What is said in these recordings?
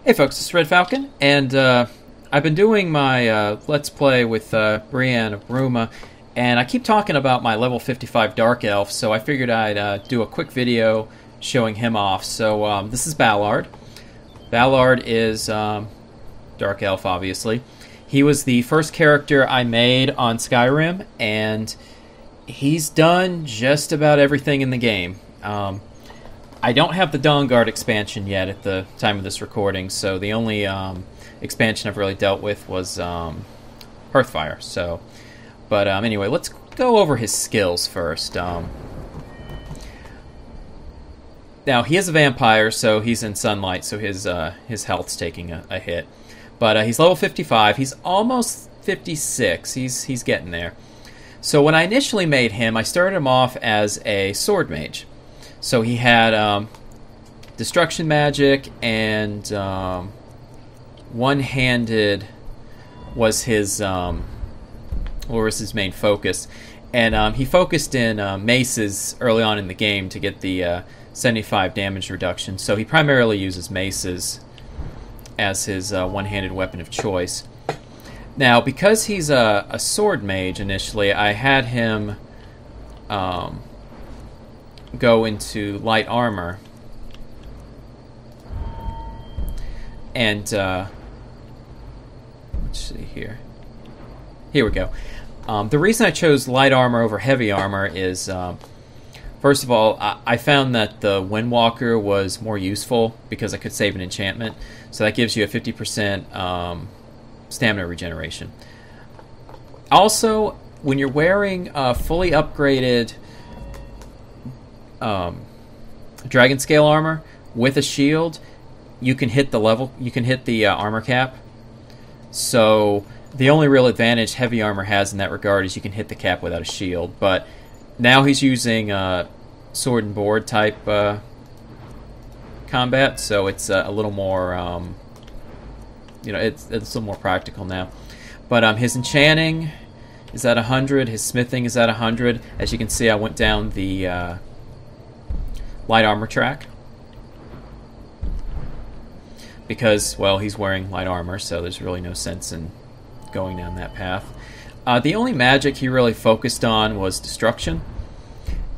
Hey folks, it's RedFalcon, and I've been doing my Let's Play with Brienne of Bruma, and I keep talking about my level 55 Dark Elf, so I figured I'd do a quick video showing him off. So this is Balard. Balard is Dark Elf, obviously. He was the first character I made on Skyrim, and he's done just about everything in the game. I don't have the Dawnguard expansion yet at the time of this recording, so the only expansion I've really dealt with was Hearthfire. So, but anyway, let's go over his skills first. Now, he is a vampire, so he's in sunlight, so his health's taking a hit. But he's level 55. He's almost 56. He's getting there. So when I initially made him, I started him off as a sword mage. So he had destruction magic and one-handed was his main focus, and he focused in maces early on in the game to get the 75 damage reduction. So he primarily uses maces as his one-handed weapon of choice. Now, because he's a sword mage initially, I had him go into light armor, and let's see here. Here we go. The reason I chose light armor over heavy armor is, first of all, I found that the Windwalker was more useful because I could save an enchantment, so that gives you a 50% stamina regeneration. Also, when you're wearing fully upgraded dragon scale armor with a shield, you can hit the armor cap. So the only real advantage heavy armor has in that regard is you can hit the cap without a shield. But now he's using sword and board type combat, so it's a little more it's a little more practical now. But his enchanting is at 100, his smithing is at 100. As you can see, I went down the light armor track because, well, he's wearing light armor, so there's really no sense in going down that path. The only magic he really focused on was destruction,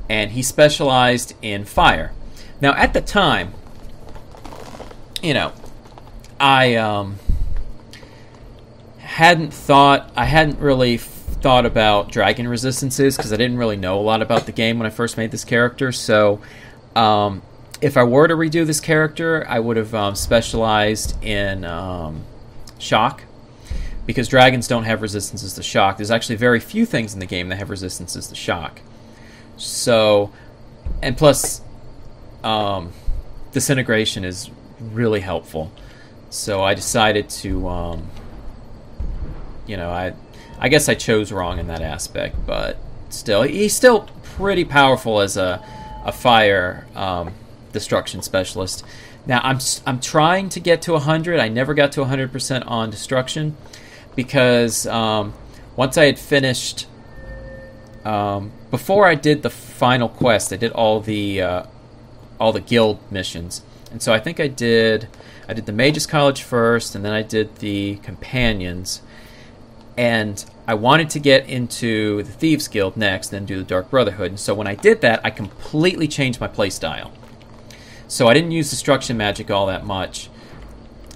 and he specialized in fire. Now, at the time, I hadn't really thought about dragon resistances because I didn't really know a lot about the game when I first made this character. So if I were to redo this character, I would have specialized in shock, because dragons don't have resistances to shock. There's actually very few things in the game that have resistances to shock. So, and plus, disintegration is really helpful. So I decided to, I guess I chose wrong in that aspect, but still, he's still pretty powerful as a fire destruction specialist. Now I'm trying to get to 100. I never got to 100% on destruction because once I had finished, before I did the final quest, I did all the guild missions, and so I think I did the Mages College first, and then I did the Companions, and I wanted to get into the Thieves Guild next, then do the Dark Brotherhood. And so when I did that, I completely changed my playstyle. So I didn't use destruction magic all that much,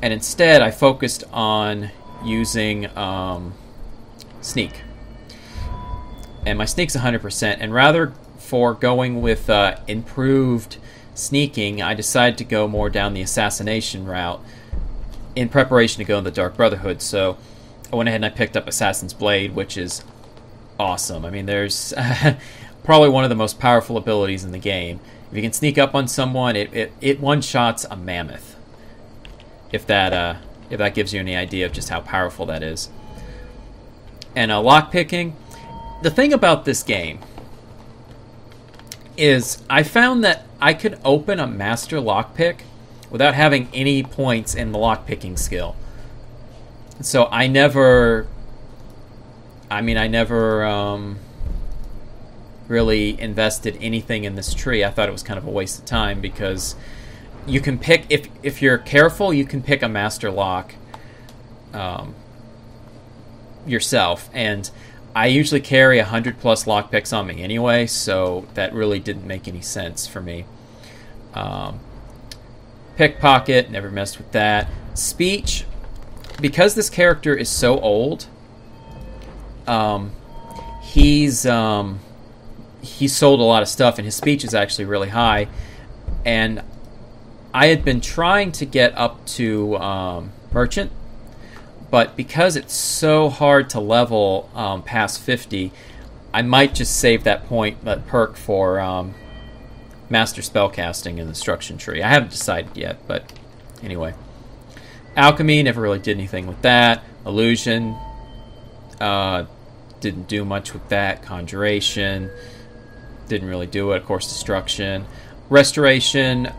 and instead I focused on using sneak. And my sneak's 100%, and rather for going with improved sneaking, I decided to go more down the assassination route in preparation to go in the Dark Brotherhood. So I went ahead and I picked up Assassin's Blade, which is awesome. I mean, there's probably one of the most powerful abilities in the game. If you can sneak up on someone, it one-shots a mammoth. If that gives you any idea of just how powerful that is. And lockpicking. The thing about this game is I found that I could open a master lockpick without having any points in the lockpicking skill. So I never really invested anything in this tree. I thought it was kind of a waste of time because you can pick, if you're careful, you can pick a master lock yourself, and I usually carry 100 plus lockpicks on me anyway, so that really didn't make any sense for me. Pickpocket, never messed with that. Speech, because this character is so old, he's sold a lot of stuff, and his speech is actually really high. And I had been trying to get up to merchant, but because it's so hard to level past 50, I might just save that perk for master spellcasting in the instruction tree. I haven't decided yet, but anyway. Alchemy, never really did anything with that. Illusion, didn't do much with that. Conjuration, didn't really do it. Of course, destruction. Restoration,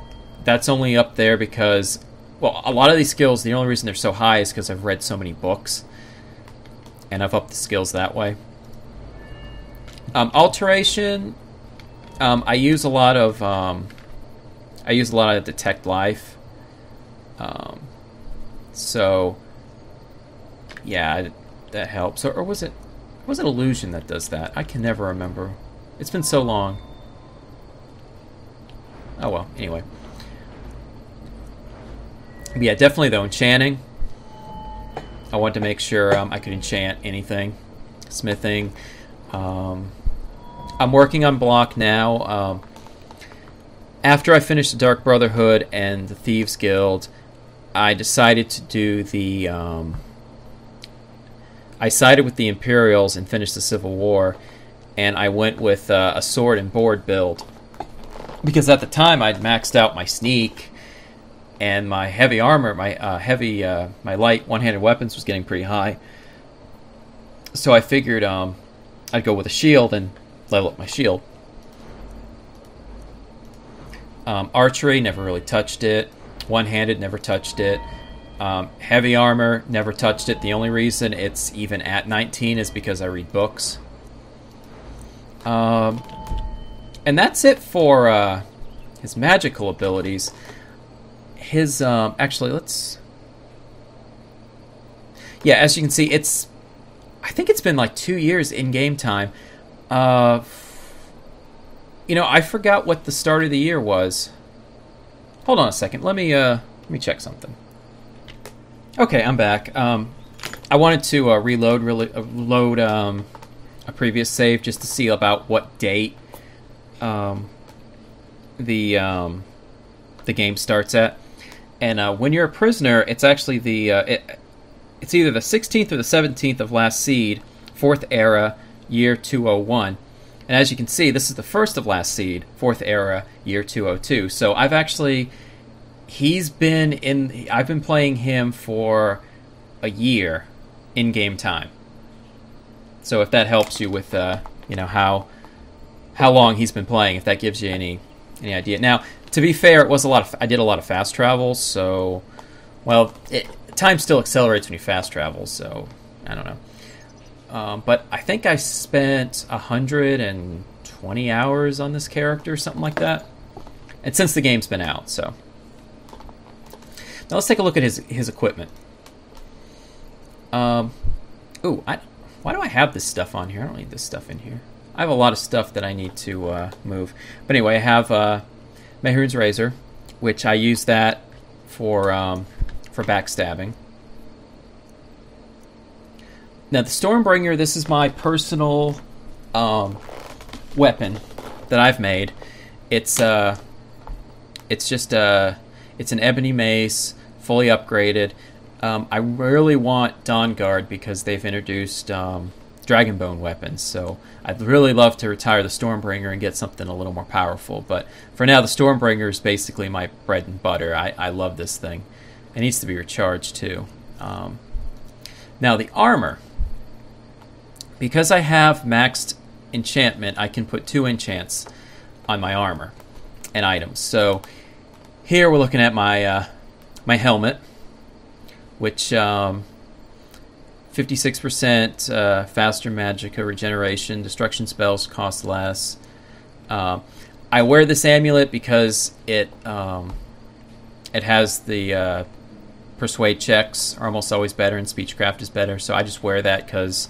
that's only up there because, well, a lot of these skills, the only reason they're so high is because I've read so many books, and I've upped the skills that way. Alteration, I use a lot of detect life. So yeah, that helps. Or was it illusion that does that? I can never remember. It's been so long. Oh well, anyway. But yeah, definitely though, enchanting. I wanted to make sure I could enchant anything. Smithing. I'm working on block now. After I finished the Dark Brotherhood and the Thieves Guild, I decided to do the... I sided with the Imperials and finished the Civil War, and I went with a sword and board build. Because at the time, I'd maxed out my sneak, and my heavy armor, my light one-handed weapons was getting pretty high. So I figured I'd go with a shield and level up my shield. Archery, never really touched it. One-handed, never touched it. Heavy armor, never touched it. The only reason it's even at 19 is because I read books. And that's it for his magical abilities. His, actually, let's... Yeah, as you can see, it's... I think it's been like 2 years in game time. You know, I forgot what the start of the year was. Hold on a second. Let me check something. Okay, I'm back. I wanted to load a previous save just to see about what date the game starts at. And when you're a prisoner, it's actually it's either the 16th or the 17th of last seed, 4th era, year 201. And as you can see, this is the first of last seed, 4th era, year 202. So I've actually... I've been playing him for a year in game time. So if that helps you with, you know, how long he's been playing, if that gives you any idea. Now, to be fair, it was I did a lot of fast travels, so, well, time still accelerates when you fast travel, so I don't know. But I think I spent 120 hours on this character, something like that. And since the game's been out, so. Now let's take a look at his equipment. Why do I have this stuff on here? I don't need this stuff in here. I have a lot of stuff that I need to move. But anyway, I have Mehrunes Razor, which I use that for backstabbing. Now the Stormbringer, this is my personal weapon that I've made. It's an ebony mace, fully upgraded. I really want Dawnguard because they've introduced Dragonbone weapons, so I'd really love to retire the Stormbringer and get something a little more powerful. But for now, the Stormbringer is basically my bread and butter. I love this thing. It needs to be recharged too. Now the armor. Because I have maxed enchantment, I can put 2 enchants on my armor and items. So here we're looking at my my helmet, which 56% faster magicka regeneration, destruction spells cost less. I wear this amulet because it it has the persuade checks are almost always better, and speechcraft is better. So I just wear that because,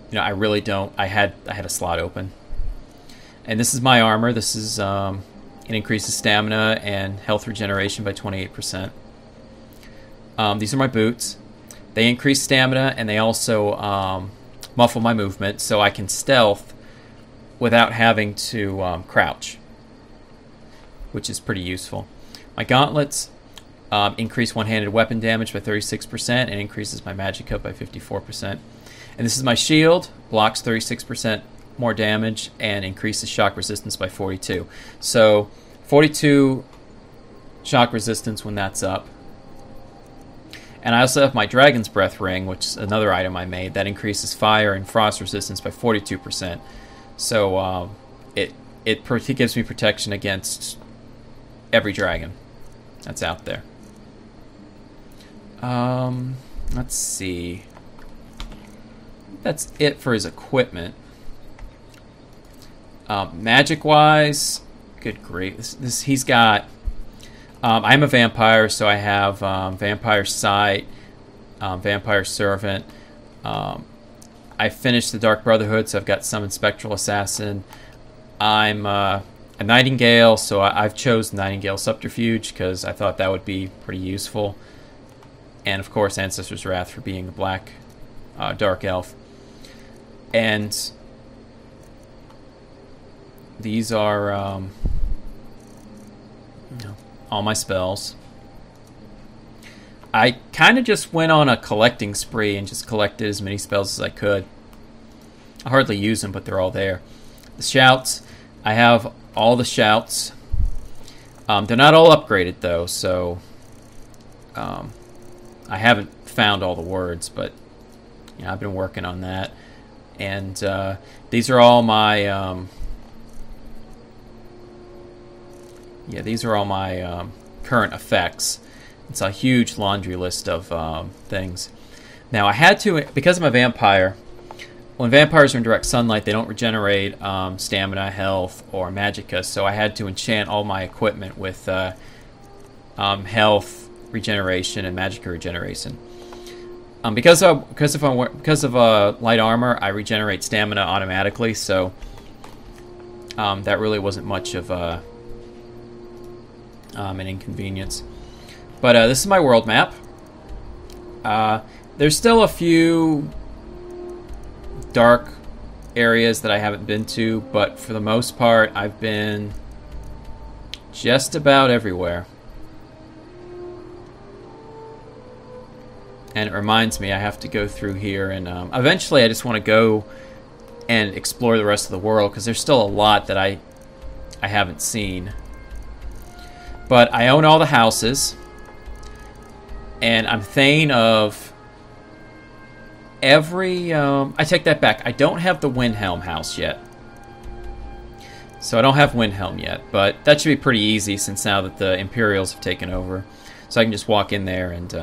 you know, I really don't. I had a slot open, and this is my armor. This is it increases stamina and health regeneration by 28%. These are my boots. They increase stamina, and they also muffle my movement, so I can stealth without having to crouch, which is pretty useful. My gauntlets increase one-handed weapon damage by 36% and increases my magicka by 54%. And this is my shield, blocks 36% more damage and increases shock resistance by 42. So 42 shock resistance when that's up. And I also have my Dragon's Breath ring, which is another item I made, that increases fire and frost resistance by 42%. So it gives me protection against every dragon that's out there. Let's see. That's it for his equipment. Magic-wise, good grief. He's got... I'm a vampire, so I have Vampire Sight, Vampire Servant. I finished the Dark Brotherhood, so I've got Summon Spectral Assassin. I'm a Nightingale, so I've chosen Nightingale Subterfuge because I thought that would be pretty useful. And, of course, Ancestor's Wrath for being a black Dark Elf. And these are all my spells. I kind of just went on a collecting spree and just collected as many spells as I could. I hardly use them, but they're all there. The shouts, I have all the shouts. They're not all upgraded, though, so I haven't found all the words, but you know, I've been working on that. And these are all my these are all my current effects. It's a huge laundry list of things. Now I had to, because I'm a vampire, when vampires are in direct sunlight, they don't regenerate stamina, health, or magicka, so I had to enchant all my equipment with health regeneration and magicka regeneration. Because of light armor, I regenerate stamina automatically, so that really wasn't much of an inconvenience. But this is my world map. There's still a few dark areas that I haven't been to, but for the most part, I've been just about everywhere. And it reminds me I have to go through here, and eventually I just want to go and explore the rest of the world, because there's still a lot that I haven't seen. But I own all the houses, and I'm Thane of every... I take that back. I don't have the Windhelm house yet. So I don't have Windhelm yet, but that should be pretty easy since now that the Imperials have taken over. So I can just walk in there and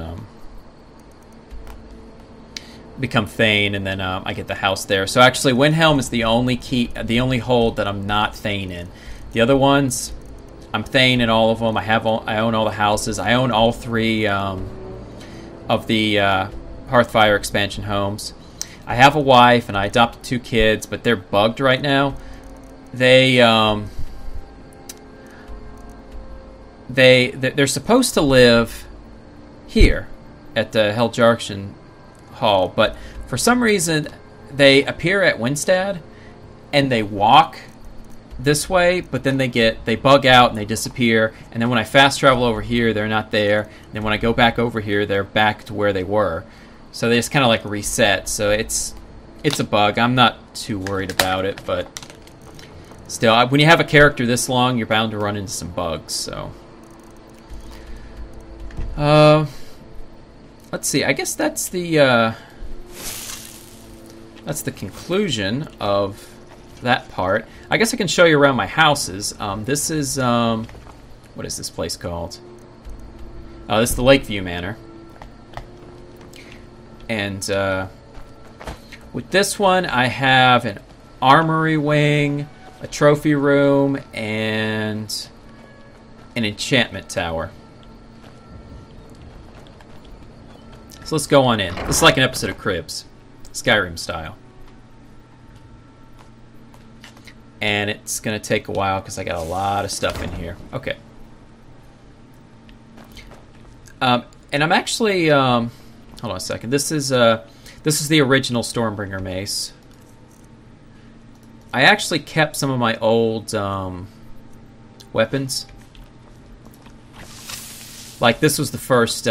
become Thane, and then I get the house there. So actually, Windhelm is the only hold that I'm not Thane in. The other ones, I'm Thane in all of them. I own all the houses. I own all three of the Hearthfire expansion homes. I have a wife, and I adopted 2 kids, but they're bugged right now. They're supposed to live here at the Hell Junction Hall, but for some reason they appear at Winstad and they walk this way, but then they bug out and they disappear, and then when I fast travel over here, they're not there, and then when I go back over here, they're back to where they were. So they just kind of like reset. So it's a bug. I'm not too worried about it, but still, when you have a character this long, you're bound to run into some bugs. So let's see. I guess that's the conclusion of that part. I guess I can show you around my houses. This is what is this place called? Oh, this is the Lakeview Manor. And with this one, I have an armory wing, a trophy room, and an enchantment tower. So let's go on in. This is like an episode of Cribs, Skyrim style. And it's going to take a while because I got a lot of stuff in here. Okay. And I'm actually... hold on a second. This is the original Stormbringer mace. I actually kept some of my old weapons. Like this was the first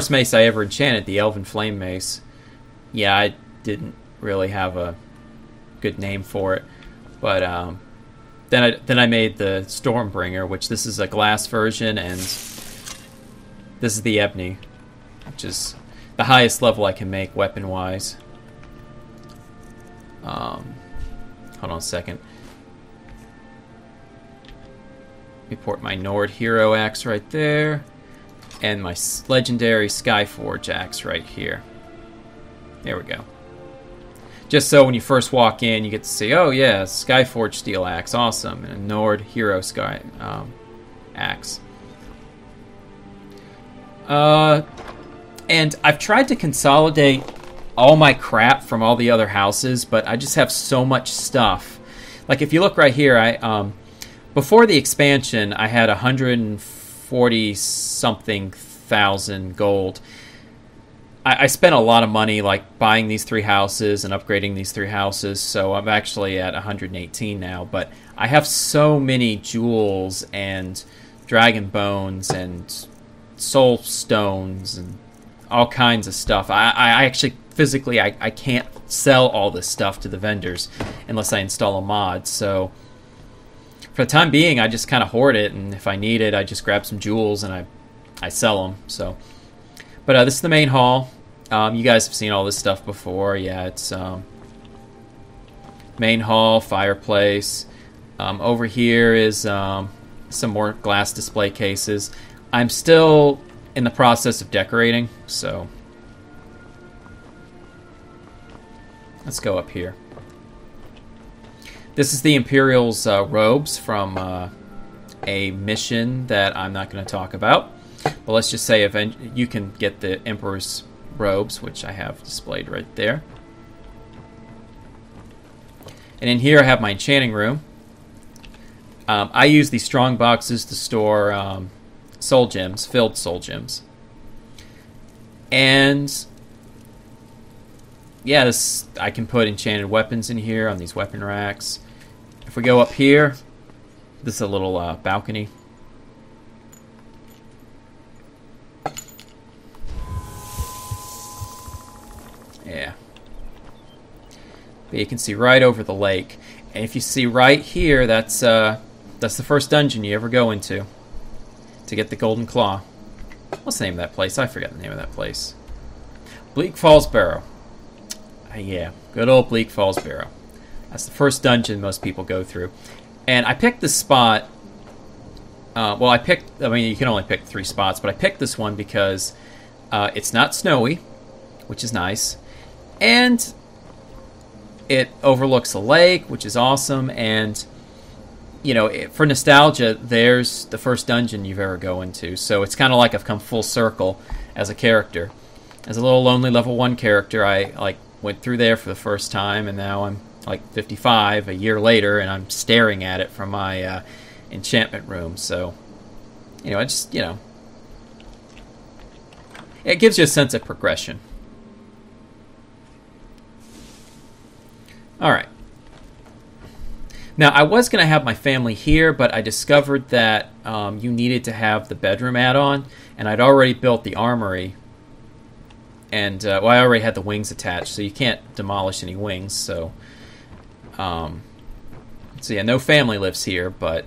mace I ever enchanted, the Elven Flame Mace. Yeah, I didn't really have a good name for it, but then I made the Stormbringer, which this is a glass version, and this is the Ebony, which is the highest level I can make weapon-wise. Hold on a second. Let me port my Nord Hero Axe right there, and my legendary Skyforge Axe right here. There we go. Just so when you first walk in, you get to see, oh yeah, Skyforge Steel Axe, awesome, and a Nord Hero Sky Axe. And I've tried to consolidate all my crap from all the other houses, but I just have so much stuff. Like if you look right here, I before the expansion, I had 140 something thousand gold. I spent a lot of money like buying these 3 houses and upgrading these 3 houses, so I'm actually at 118 now, but I have so many jewels and dragon bones and soul stones and all kinds of stuff. I actually physically I can't sell all this stuff to the vendors unless I install a mod, so for the time being I just kind of hoard it, and if I need it I just grab some jewels and I sell them. So but this is the main hall. You guys have seen all this stuff before. Yeah, it's main hall, fireplace. Over here is some more glass display cases. I'm still in the process of decorating, so let's go up here. This is the Imperials Robes from a mission that I'm not going to talk about. But let's just say you can get the Emperor's Robes, which I have displayed right there. And in here I have my enchanting room. I use these strong boxes to store soul gems, filled soul gems. And yeah, I can put enchanted weapons in here on these weapon racks. If we go up here, this is a little balcony. Yeah. But you can see right over the lake. And if you see right here, that's the first dungeon you ever go into to get the Golden Claw. What's the name of that place? I forgot the name of that place. Bleak Falls Barrow. Yeah, good old Bleak Falls Barrow. That's the first dungeon most people go through. And I picked this spot. I mean, you can only pick 3 spots, but I picked this one because it's not snowy, which is nice. And it overlooks a lake, which is awesome. And, you know, for nostalgia, there's the first dungeon you've ever go into. So it's kind of like I've come full circle as a character. As a little lonely level 1 character, I went through there for the first time, and now I'm like 55 a year later, and I'm staring at it from my enchantment room. So, you know, it gives you a sense of progression. Alright. Now, I was going to have my family here, but I discovered that you needed to have the bedroom add-on, and I'd already built the armory. And, I already had the wings attached, so you can't demolish any wings, so... so yeah, no family lives here, but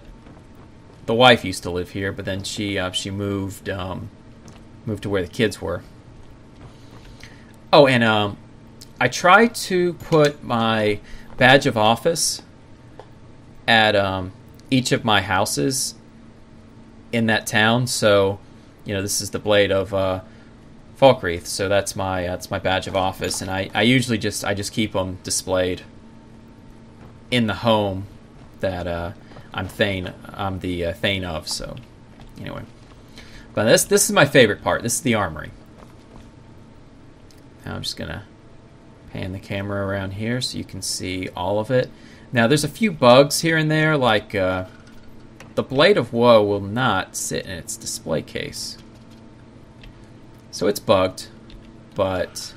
the wife used to live here, but then she moved to where the kids were. Oh, and I tried to put my badge of office at each of my houses in that town. So, you know, this is the blade of Falkreath, so that's my badge of office, and I usually just keep them displayed in the home that I'm the Thane of. So anyway, but this is my favorite part. This is the armory. Now I'm just going to pan the camera around here so you can see all of it. Now there's a few bugs here and there, like the Blade of Woe will not sit in its display case. So it's bugged, but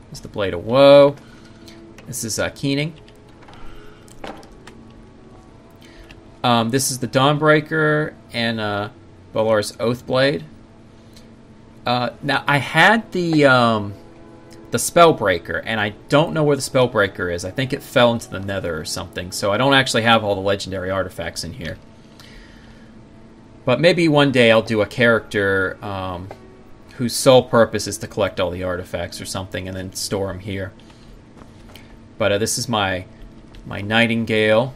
this is the Blade of Woe. This is Keening. This is the Dawnbreaker and Balar's Oathblade. Now I had the Spellbreaker, and I don't know where the Spellbreaker is. I think it fell into the Nether or something, so I don't actually have all the legendary artifacts in here. But maybe one day I'll do a character whose sole purpose is to collect all the artifacts or something and then store them here. But this is my Nightingale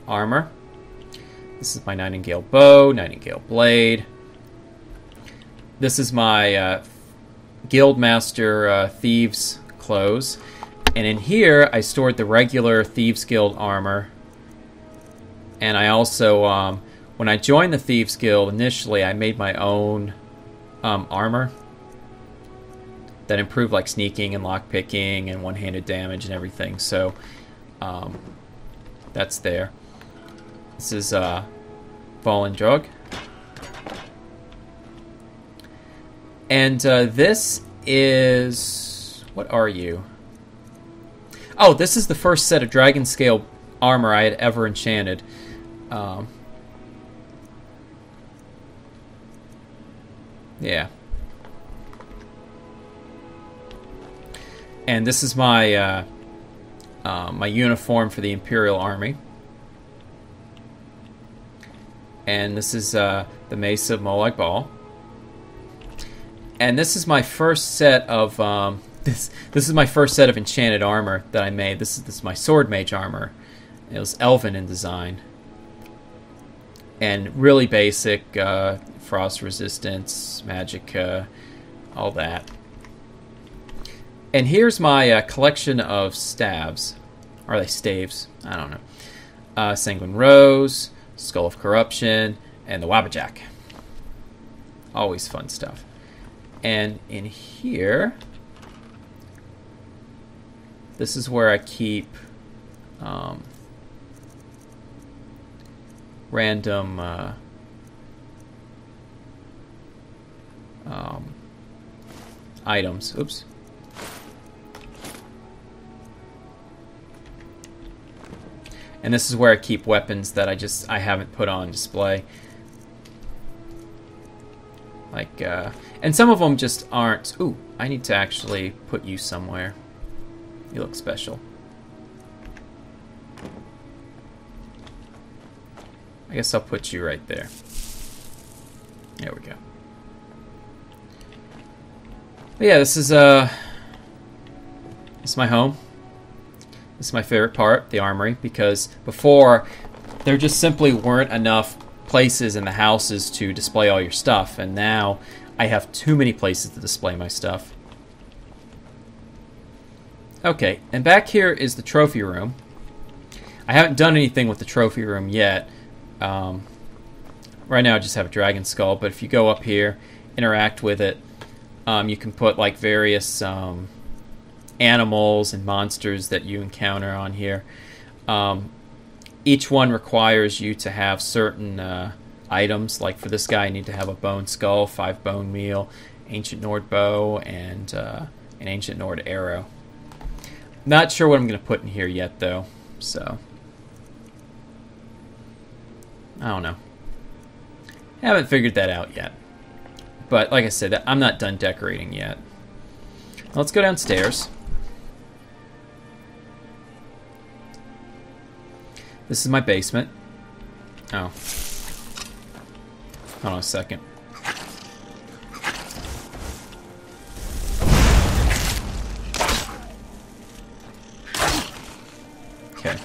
Armor. This is my Nightingale Bow, Nightingale Blade. This is my Guildmaster Thieves clothes. And in here, I stored the regular Thieves Guild armor. And I also, when I joined the Thieves Guild initially, I made my own armor that improved like sneaking and lockpicking and one-handed damage and everything. So that's there. This is Fallen Drug. And this is... what are you? Oh, this is the first set of Dragon Scale armor I had ever enchanted. Yeah. And this is my my uniform for the Imperial Army. And this is the Mace of Molag Bal. And this is my first set of this is my first set of enchanted armor that I made. This is my Sword Mage armor. It was elven in design. And really basic, frost resistance, magic, all that. And here's my collection of staves. Are they staves? I don't know. Sanguine Rose, Skull of Corruption, and the Wabbajack. Always fun stuff. And in here, this is where I keep random items. Oops. And this is where I keep weapons that I haven't put on display. Like, and some of them just aren't. Ooh, I need to actually put you somewhere. You look special. I guess I'll put you right there. There we go. But yeah, this is my home. This is my favorite part, the armory, because before there just simply weren't enough places in the houses to display all your stuff, and now I have too many places to display my stuff. Okay, and back here is the trophy room. I haven't done anything with the trophy room yet. Right now I just have a dragon skull, but if you go up here, interact with it, you can put like various animals and monsters that you encounter on here. Each one requires you to have certain items. Like for this guy, I need to have a bone skull, 5 bone meal, ancient Nord bow, and an ancient Nord arrow. Not sure what I'm going to put in here yet, though. So I don't know. Haven't figured that out yet. But like I said, I'm not done decorating yet. Let's go downstairs. This is my basement. Oh. Hold on a second. Okay.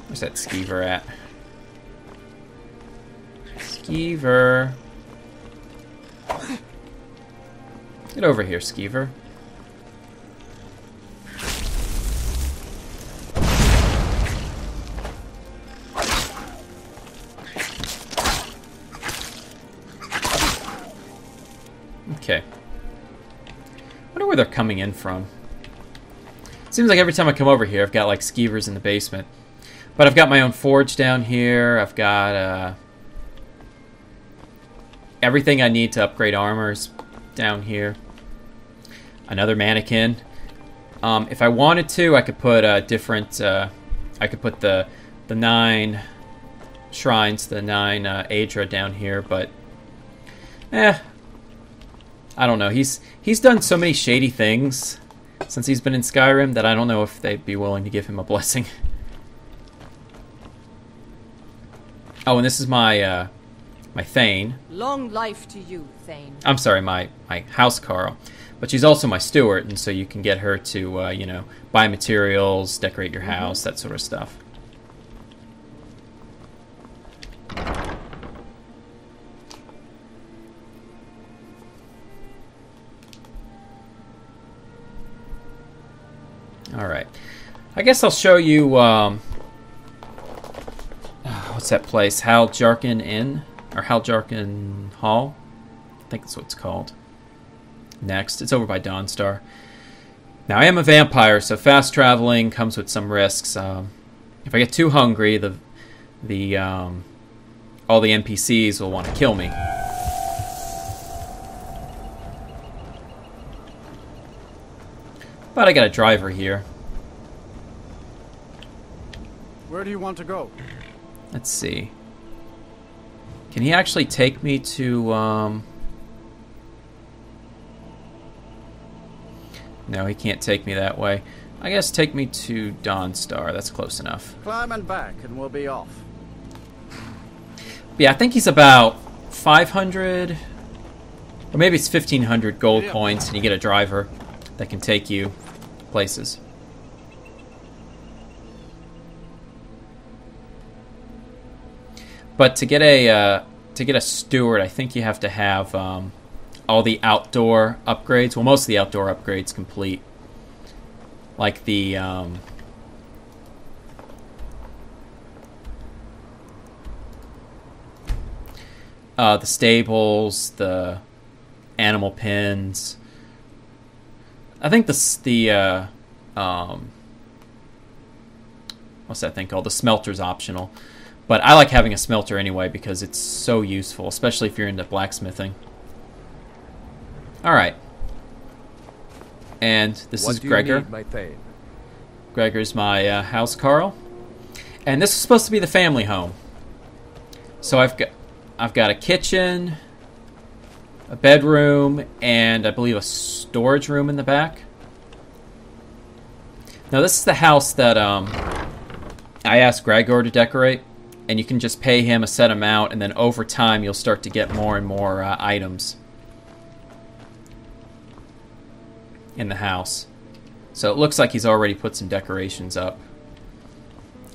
Where's that skeever at? Skeever. Get over here, skeever. Okay. wonder where they're coming in from. Seems like every time I come over here, I've got like skeevers in the basement. But I've got my own forge down here. I've got everything I need to upgrade armors down here. Another mannequin. If I wanted to, I could put different. I could put the 9 shrines, the 9 Aedra down here, but I don't know. He's done so many shady things since he's been in Skyrim that I don't know if they'd be willing to give him a blessing. Oh, and this is my my Thane. Long life to you, Thane. I'm sorry, my housecarl. But she's also my steward, and so you can get her to, you know, buy materials, decorate your house, that sort of stuff. Alright. I guess I'll show you, what's that place? Hal Jarkin Inn? Or Hal Jarkin Hall? I think that's what it's called. Next. It's over by Dawnstar. Now, I am a vampire, so fast traveling comes with some risks. If I get too hungry, all the NPCs will want to kill me. But I got a driver here. Where do you want to go? Let's see. Can he actually take me to, No, he can't take me that way. I guess take me to Dawnstar. That's close enough. Climb and back, and we'll be off. Yeah, I think he's about 500, or maybe it's 1,500 gold coins, and you get a driver that can take you places. But to get a steward, I think you have to have all the outdoor upgrades. Well, most of the outdoor upgrades complete, like the stables, the animal pens. I think what's that thing called? The smelter's optional. But I like having a smelter anyway because it's so useful, especially if you're into blacksmithing. Alright. And this is Gregor. Gregor's my housecarl. And this is supposed to be the family home. So I've got a kitchen, a bedroom, and I believe a storage room in the back. Now this is the house that I asked Gregor to decorate. And you can just pay him a set amount, and then over time you'll start to get more and more items in the house. So it looks like he's already put some decorations up.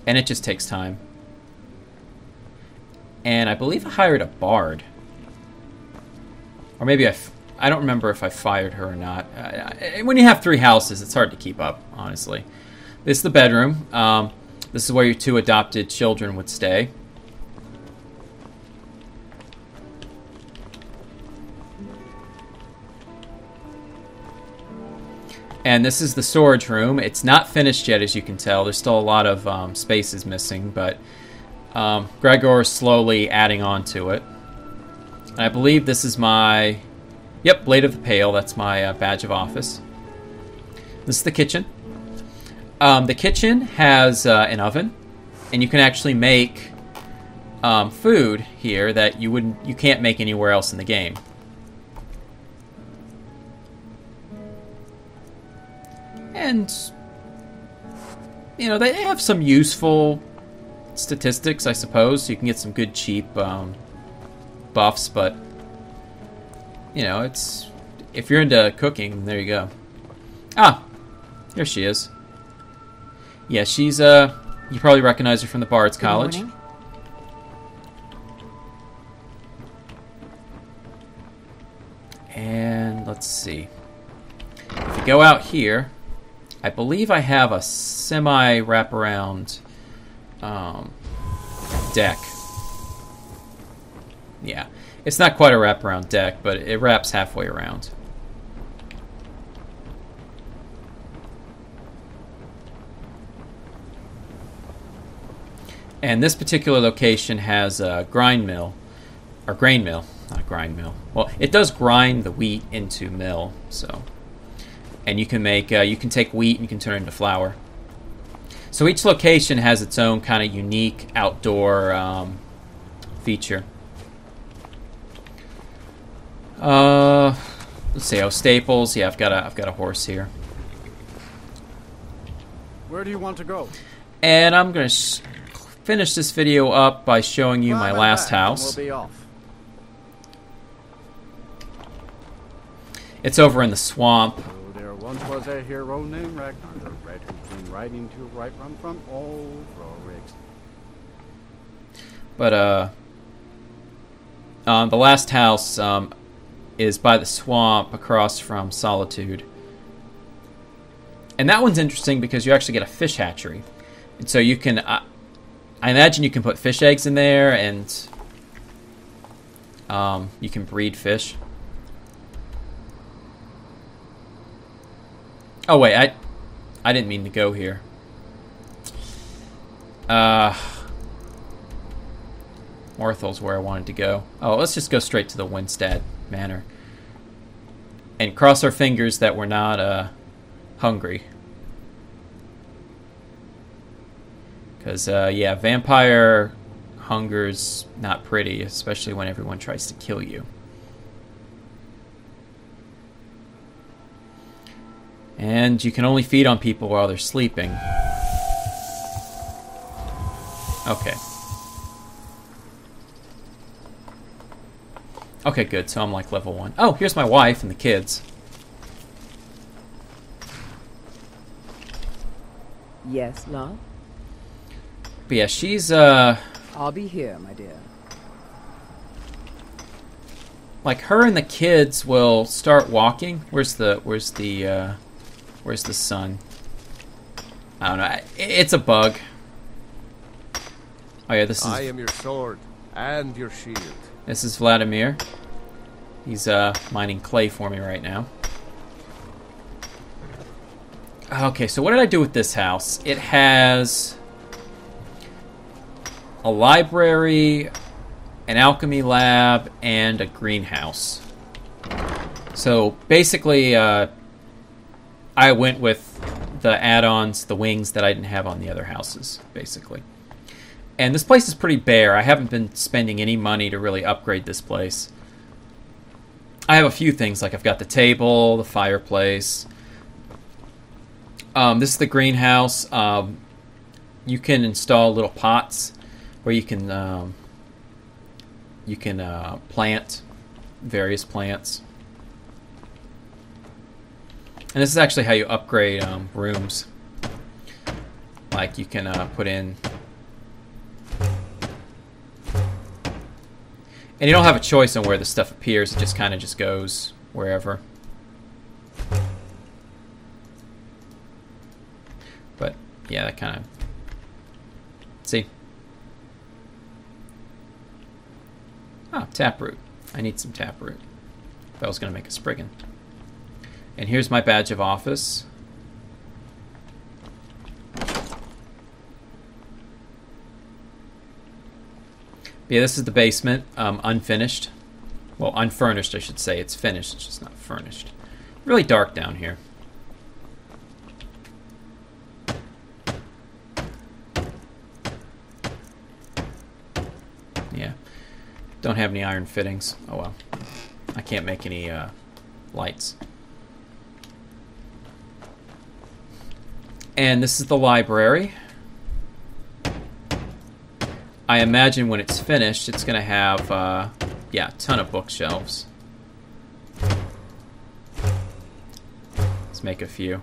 And it just takes time. And I believe I hired a bard. Or maybe I don't remember if I fired her or not. When you have 3 houses, it's hard to keep up, honestly. This is the bedroom. This is where your 2 adopted children would stay. And this is the storage room. It's not finished yet, as you can tell. There's still a lot of spaces missing, but Gregor is slowly adding on to it. And I believe this is my... Yep, Blade of the Pale. That's my badge of office. This is the kitchen. The kitchen has an oven, and you can actually make food here that you can't make anywhere else in the game. And you know, they have some useful statistics, I suppose. So you can get some good cheap buffs, but you know, it's if you're into cooking, there you go. Ah, here she is. Yeah, she's, you probably recognize her from the Bard's College. Morning. And let's see. If you go out here, I believe I have a semi-wraparound deck. Yeah, it's not quite a wraparound deck, but it wraps halfway around. And this particular location has a grind mill, or grain mill, not grind mill. Well, it does grind the wheat into mill, so. And you can make, you can take wheat and you can turn it into flour. So each location has its own kind of unique outdoor feature. Let's see. Oh, staples. Yeah, I've got a horse here. Where do you want to go? And I'm gonna finish this video up by showing you my last house. We'll be off. It's over in the swamp. Oh, there once was a hero named Ragnar the Red, who came riding to right run from old Rorix. But the last house is by the swamp across from Solitude. And that one's interesting because you actually get a fish hatchery. And so you can, I imagine you can put fish eggs in there and you can breed fish. Oh wait, I didn't mean to go here. Morthal's where I wanted to go. Oh, let's just go straight to the Winstead Manor. And cross our fingers that we're not hungry. Because, yeah, vampire hunger's not pretty, especially when everyone tries to kill you. And you can only feed on people while they're sleeping. Okay. Okay, good. So I'm like level 1. Oh, here's my wife and the kids. Yes, love? But yeah, she's, I'll be here, my dear. like her and the kids will start walking. Where's the sun? I don't know. It's a bug. Oh yeah, this is... I am your sword and your shield. This is Vladimir. He's mining clay for me right now. Okay, so what did I do with this house? It has a library, an alchemy lab, and a greenhouse. So basically, I went with the add-ons, the wings that I didn't have on the other houses, basically. And this place is pretty bare. I haven't been spending any money to really upgrade this place. I have a few things, like I've got the table, the fireplace. This is the greenhouse. You can install little pots where you can plant various plants. And this is actually how you upgrade rooms. Like you can put in... And you don't have a choice on where the stuff appears. It just kind of just goes wherever. But, yeah, that kind of... See? Ah, taproot. I need some taproot. If I was going to make a Spriggan. And here's my badge of office. Yeah, this is the basement, unfinished. Well, unfurnished, I should say. It's finished, it's just not furnished. Really dark down here. Yeah. Don't have any iron fittings. Oh well. I can't make any lights. And this is the library. I imagine when it's finished, it's going to have, yeah, a ton of bookshelves. Let's make a few.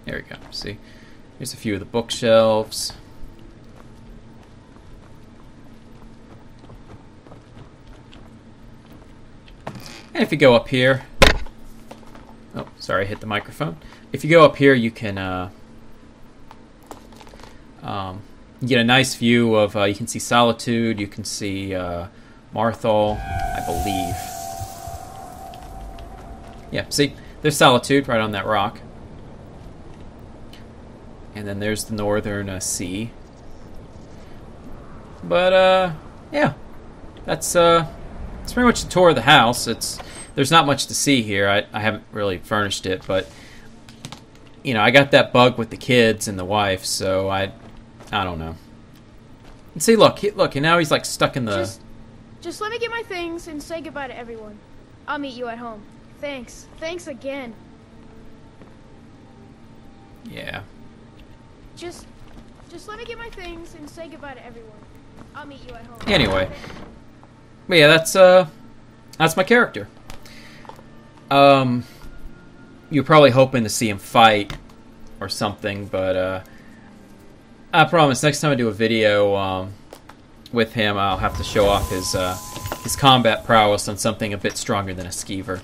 There we go. See? Here's a few of the bookshelves. And if you go up here... Oh, sorry, I hit the microphone. If you go up here, you can get a nice view of, you can see Solitude, you can see Marthal, I believe. Yeah, see, There's Solitude right on that rock. And then there's the northern sea. But, yeah. That's pretty much the tour of the house. There's not much to see here. I haven't really furnished it, but, you know, I got that bug with the kids and the wife, so I don't know. And see, look, and now he's, like, stuck in the... Just let me get my things and say goodbye to everyone. I'll meet you at home. Thanks. Thanks again. Yeah. Just let me get my things and say goodbye to everyone. I'll meet you at home. Anyway. But yeah, that's my character. You're probably hoping to see him fight or something, but I promise next time I do a video with him, I'll have to show off his combat prowess on something a bit stronger than a skeever.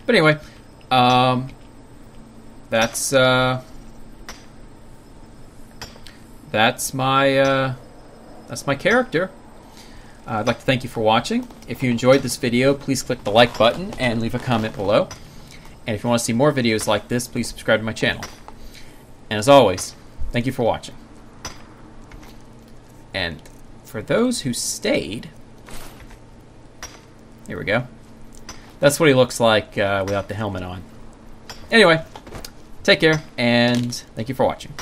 But anyway, that's my character. I'd like to thank you for watching. If you enjoyed this video, please click the like button and leave a comment below. And if you want to see more videos like this, please subscribe to my channel. And as always, thank you for watching. And for those who stayed, here we go. That's what he looks like without the helmet on. Anyway, take care, and thank you for watching.